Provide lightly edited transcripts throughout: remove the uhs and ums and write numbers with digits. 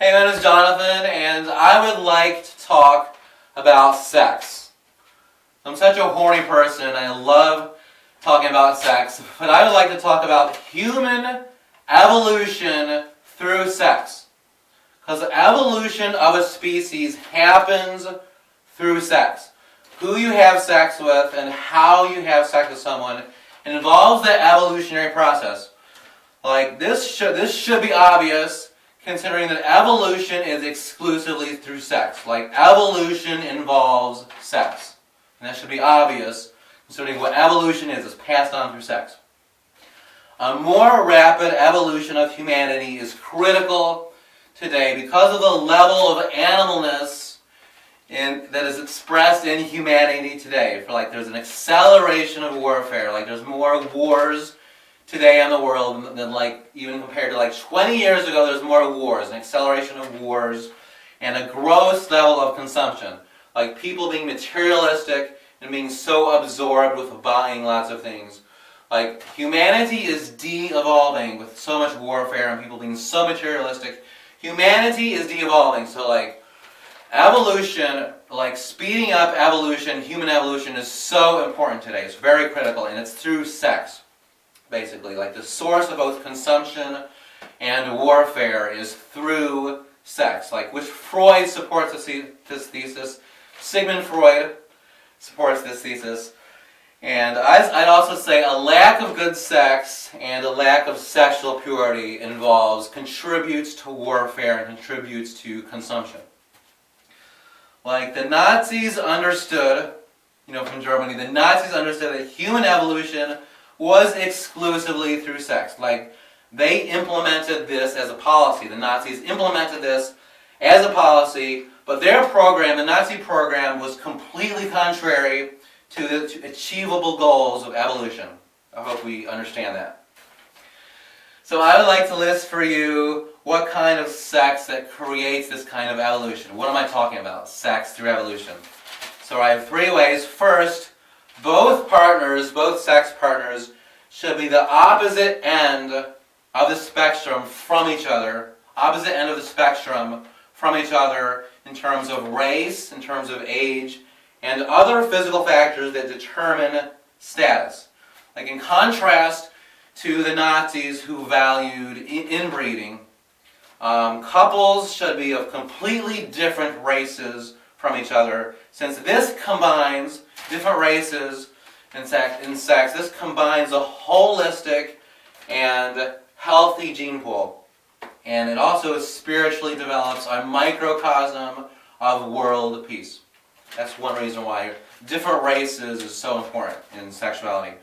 Hey, my name is Jonathan, and I would like to talk about sex. I'm such a horny person, and I love talking about sex, but I would like to talk about human evolution through sex. Because the evolution of a species happens through sex. Who you have sex with and how you have sex with someone involves the evolutionary process. Like, this should be obvious, considering that evolution is exclusively through sex. Like, evolution involves sex. And that should be obvious, considering what evolution is passed on through sex. A more rapid evolution of humanity is critical today because of the level of animalness that is expressed in humanity today. There's an acceleration of warfare. There's more wars today in the world than even compared to 20 years ago. There's more wars, an acceleration of wars, and a gross level of consumption. People being materialistic and being so absorbed with buying lots of things. Humanity is de-evolving with so much warfare and people being so materialistic. Humanity is de-evolving. So evolution, speeding up evolution, human evolution is so important today. It's very critical, and it's through sex. Basically, the source of both consumption and warfare is through sex. Which Freud supports this thesis. Sigmund Freud supports this thesis. And I'd also say a lack of good sex and a lack of sexual purity contributes to warfare and contributes to consumption. The Nazis understood, from Germany, the Nazis understood that human evolution was exclusively through sex. They implemented this as a policy. The Nazis implemented this as a policy, but their program, the Nazi program, was completely contrary to the achievable goals of evolution. I hope we understand that. So I would like to list for you what kind of sex that creates this kind of evolution. What am I talking about? Sex through evolution. So I have three ways. First, both sex partners, should be the opposite end of the spectrum from each other. Opposite end of the spectrum from each other in terms of race, in terms of age, and other physical factors that determine status. In contrast to the Nazis who valued inbreeding, couples should be of completely different races from each other, since this combines different races in sex. This combines a holistic and healthy gene pool. And it also spiritually develops a microcosm of world peace. That's one reason why different races is so important in sexuality.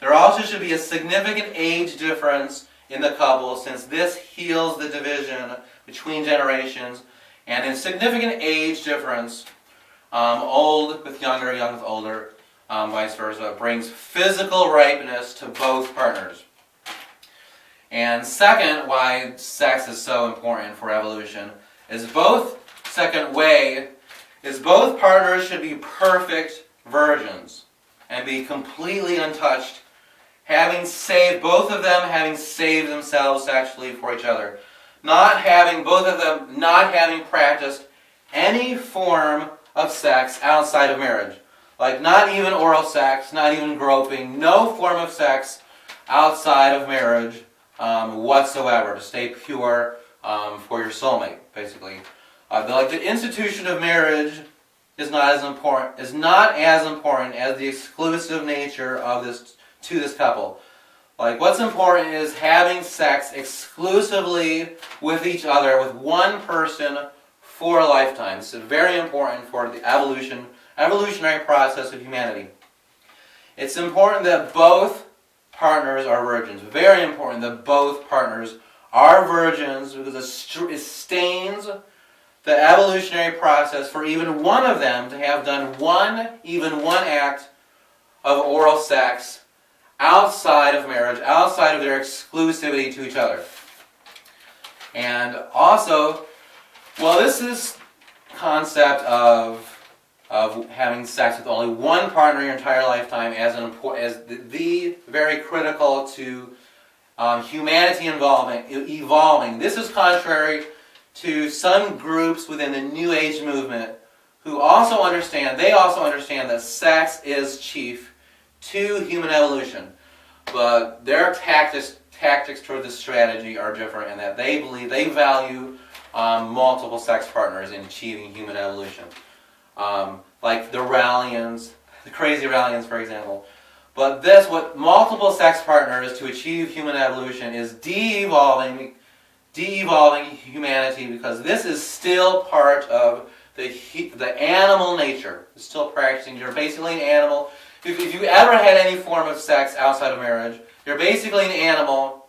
There also should be a significant age difference in the couple, since this heals the division between generations, and a significant age difference, old with younger, young with older, vice versa, brings physical ripeness to both partners. And second, why sex is so important for evolution, is both partners should be perfect virgins and be completely untouched, both of them having saved themselves sexually for each other, both of them not having practiced any form of sex outside of marriage. Not even oral sex, not even groping, no form of sex outside of marriage whatsoever, to stay pure for your soulmate, basically. The institution of marriage is not as important as the exclusive nature of this couple. What's important is having sex exclusively with each other, with one person for a lifetime. This is very important for the evolutionary process of humanity. It's important that both partners are virgins. Very important that both partners are virgins, because it stains the evolutionary process for even one of them to have done one act of oral sex outside of marriage, outside of their exclusivity to each other. And also, this is concept of having sex with only one partner your entire lifetime as the very critical to humanity evolving. This is contrary to some groups within the New Age movement who also understand that sex is chief to human evolution. But their tactics toward this strategy are different in that they value multiple sex partners in achieving human evolution. Like the Rallians, the crazy Rallians, for example. But what multiple sex partners to achieve human evolution is de-evolving humanity, because this is still part of the animal nature. It's still practicing. You're basically an animal. If you ever had any form of sex outside of marriage, you're basically an animal.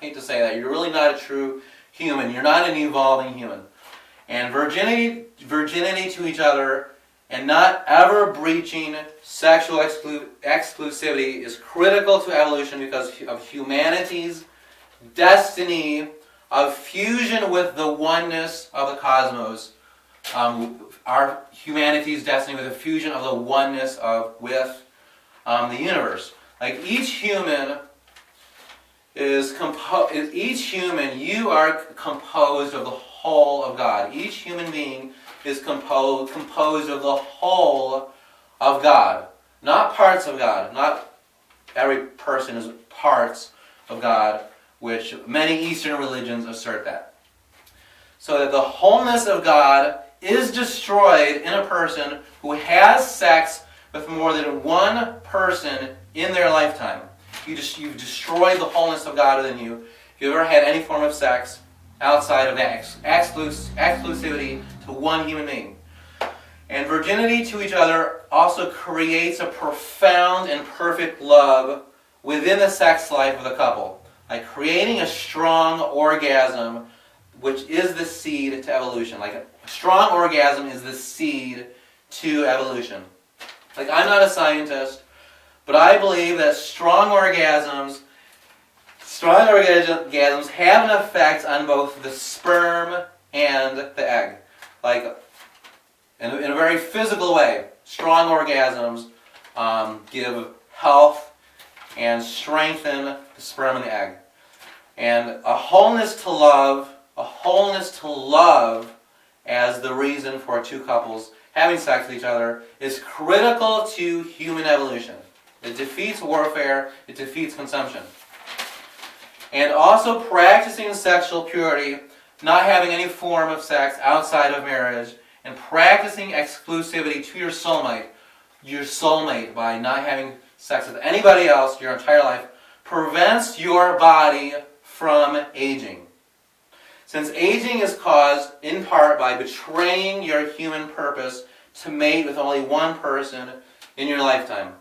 Hate to say that. You're really not a true human. You're not an evolving human. And virginity to each other and not ever breaching sexual exclusivity is critical to evolution because of humanity's destiny of fusion with the oneness of the cosmos. Our humanity's destiny with the fusion of the oneness with the universe. Like each human you are composed of the whole of God. Each human being is composed of the whole of God, not parts of God. Not every person is parts of God, which many Eastern religions assert that. So that the wholeness of God is destroyed in a person who has sex with more than one person in their lifetime. You've destroyed the wholeness of God within you. If you've ever had any form of sex outside of that exclusivity to one human being. And virginity to each other also creates a profound and perfect love within the sex life of the couple. Like creating a strong orgasm, which is the seed to evolution. Like a strong orgasm is the seed to evolution. Like I'm not a scientist, but I believe that strong orgasms have an effect on both the sperm and the egg. Like in a very physical way, strong orgasms give health and strengthen the sperm and the egg. And a wholeness to love as the reason for two couples having sex with each other is critical to human evolution. It defeats warfare, it defeats consumption. And also practicing sexual purity, not having any form of sex outside of marriage, and practicing exclusivity to your soulmate by not having sex with anybody else your entire life, prevents your body from aging. Since aging is caused in part by betraying your human purpose to mate with only one person in your lifetime.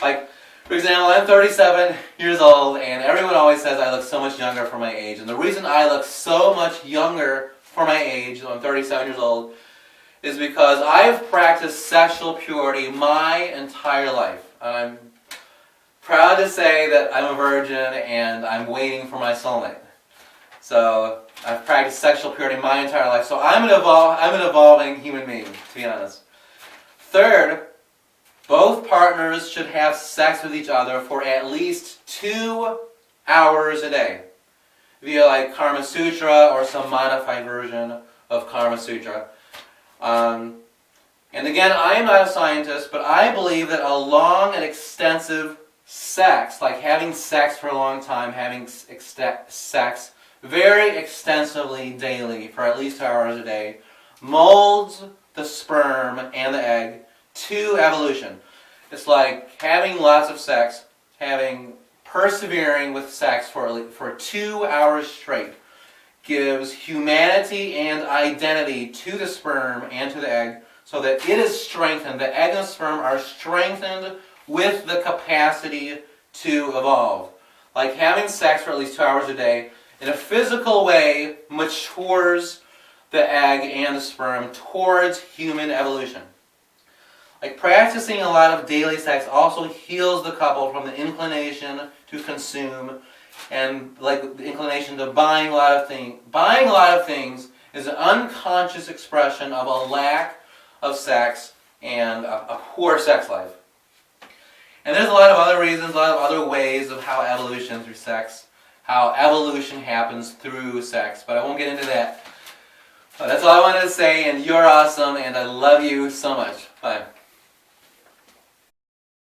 Like, for example, I'm 37 years old, and everyone always says I look so much younger for my age. And the reason I look so much younger for my age, though I'm 37 years old, is because I've practiced sexual purity my entire life. I'm proud to say that I'm a virgin and I'm waiting for my soulmate. So I've practiced sexual purity my entire life. So I'm an evolving human being, to be honest. Third, both partners should have sex with each other for at least 2 hours a day, via like Kama Sutra or some modified version of Kama Sutra. And again, I am not a scientist, but I believe that a long and extensive sex, like having sex for a long time, having sex very extensively daily for at least 2 hours a day, molds the sperm and the egg to evolution. It's like having lots of sex, persevering with sex for 2 hours straight gives humanity and identity to the sperm and to the egg so that it is strengthened. The egg and the sperm are strengthened with the capacity to evolve. Like having sex for at least 2 hours a day in a physical way matures the egg and the sperm towards human evolution. Like practicing a lot of daily sex also heals the couple from the inclination to consume and like the inclination to buying a lot of things. Buying a lot of things is an unconscious expression of a lack of sex and a poor sex life. And there's a lot of other reasons, a lot of other ways of how evolution through sex how evolution happens through sex, but I won't get into that. That's all I wanted to say, and you're awesome, and I love you so much. Bye.